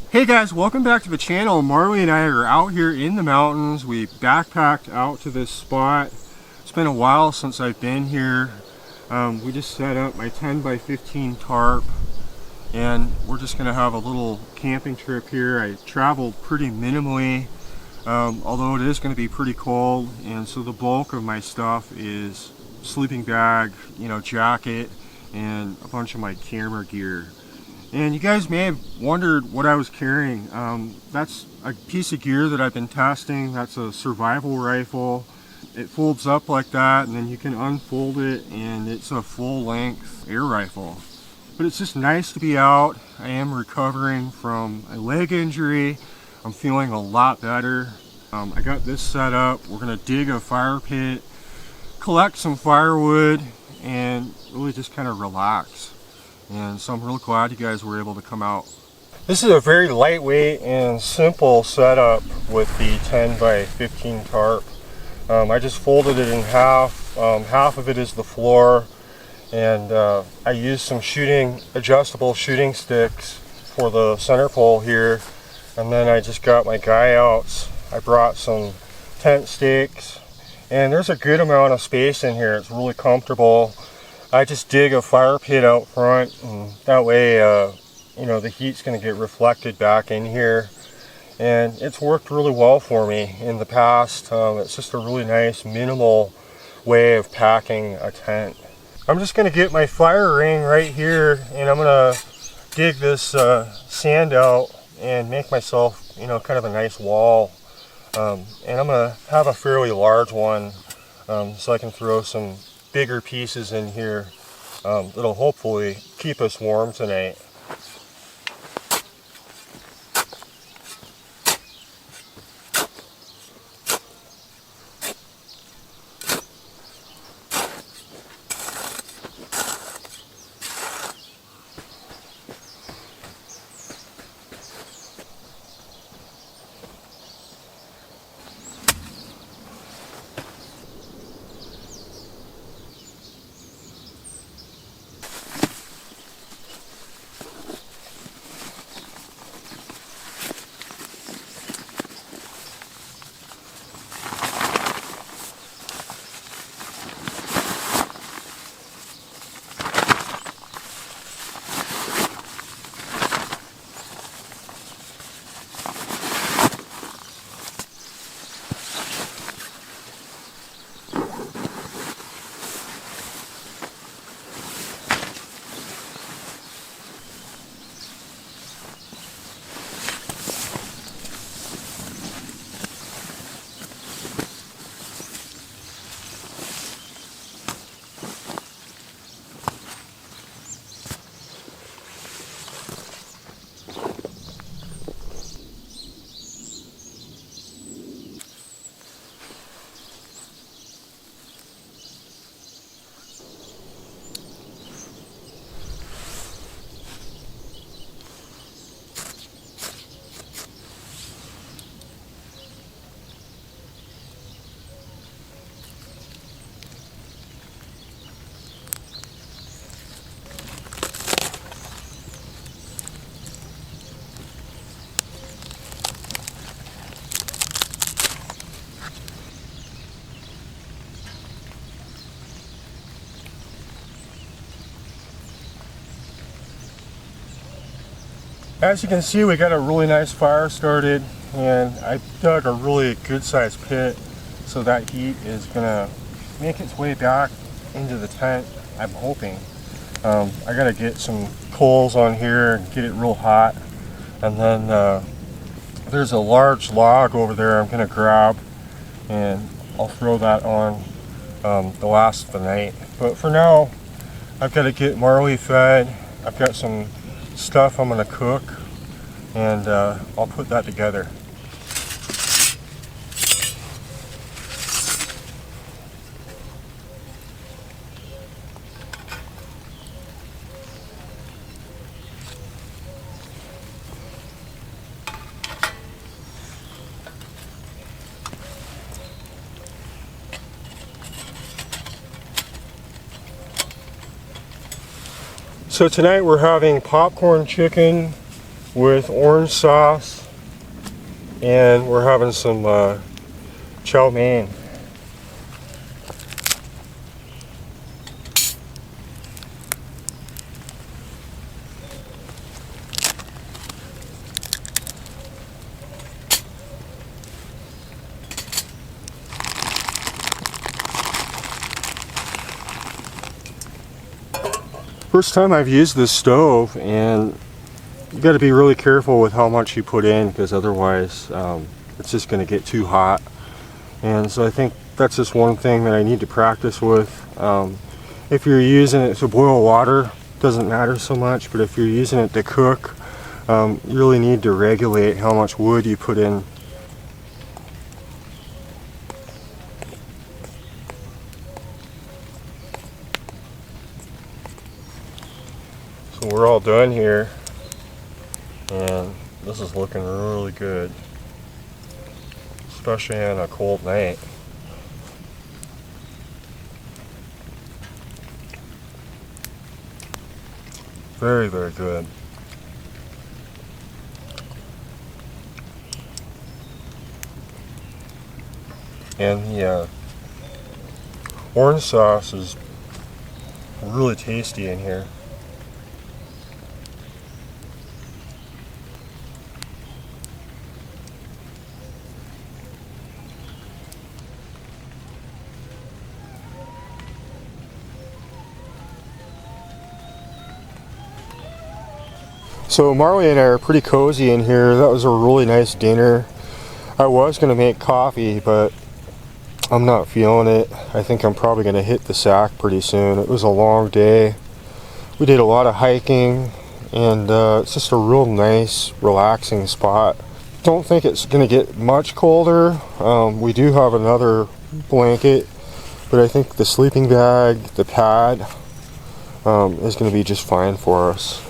Hey guys, welcome back to the channel. Marley and I are out here in the mountains. We backpacked out to this spot. It's been a while since I've been here. We just set up my 10 by 15 tarp and we're just gonna have a little camping trip here. I traveled pretty minimally, although it is gonna be pretty cold, and so the bulk of my stuff is sleeping bag, jacket, and a bunch of my camera gear. And you guys may have wondered what I was carrying. That's a piece of gear that I've been testing. That's a survival rifle. It folds up like that, and then you can unfold it, and it's a full-length air rifle. But it's just nice to be out. I am recovering from a leg injury. I'm feeling a lot better. I got this set up. We're gonna dig a fire pit, collect some firewood, and really just kind of relax. And so I'm real glad you guys were able to come out. This is a very lightweight and simple setup with the 10 by 15 tarp. I just folded it in half. Half of it is the floor, and I used some adjustable shooting sticks for the center pole here, and then I just got my guy outs. I brought some tent stakes, and there's a good amount of space in here. It's really comfortable. I just dig a fire pit out front, and that way the heat's going to get reflected back in here, and it's worked really well for me in the past. It's just a really nice minimal way of packing a tent. I'm just going to get my fire ring right here, and I'm going to dig this sand out and make myself kind of a nice wall, and I'm going to have a fairly large one, so I can throw some bigger pieces in here that'll hopefully keep us warm tonight. As you can see, we got a really nice fire started, and I dug a really good sized pit, so that heat is gonna make its way back into the tent, I'm hoping. I gotta get some coals on here and get it real hot, and then there's a large log over there I'm gonna grab, and I'll throw that on the last of the night. But for now, I've got to get Marley fed. I've got some stuff I'm going to cook, and I'll put that together. So tonight we're having popcorn chicken with orange sauce, and we're having some chow mein. First time I've used this stove, and you got to be really careful with how much you put in, because otherwise it's just going to get too hot. And so I think that's just one thing that I need to practice with. If you're using it to boil water, doesn't matter so much, but if you're using it to cook, you really need to regulate how much wood you put in. So we're all done here, and this is looking really good, especially on a cold night. Very, very good. And the orange sauce is really tasty in here. So Marley and I are pretty cozy in here. That was a really nice dinner. I was going to make coffee, but I'm not feeling it. I think I'm probably going to hit the sack pretty soon. It was a long day. We did a lot of hiking, and it's just a real nice, relaxing spot. Don't think it's going to get much colder. We do have another blanket, but I think the sleeping bag, the pad, is going to be just fine for us.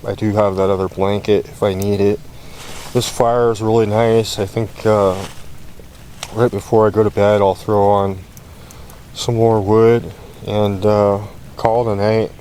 I do have that other blanket if I need it. This fire is really nice. I think right before I go to bed I'll throw on some more wood and call it a night.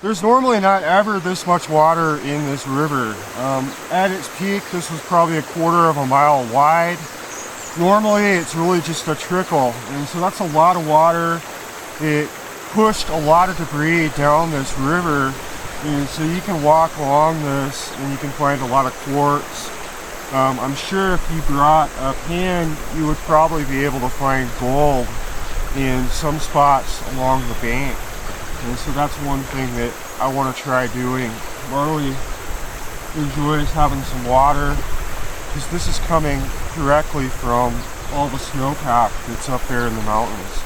There's normally not ever this much water in this river. At its peak, this was probably 1/4 of a mile wide. Normally, it's really just a trickle, and so that's a lot of water. It pushed a lot of debris down this river, and so you can walk along this and you can find a lot of quartz. I'm sure if you brought a pan, you would probably be able to find gold in some spots along the bank. And so that's one thing that I want to try doing. Marley enjoys having some water, because this is coming directly from all the snowpack that's up there in the mountains.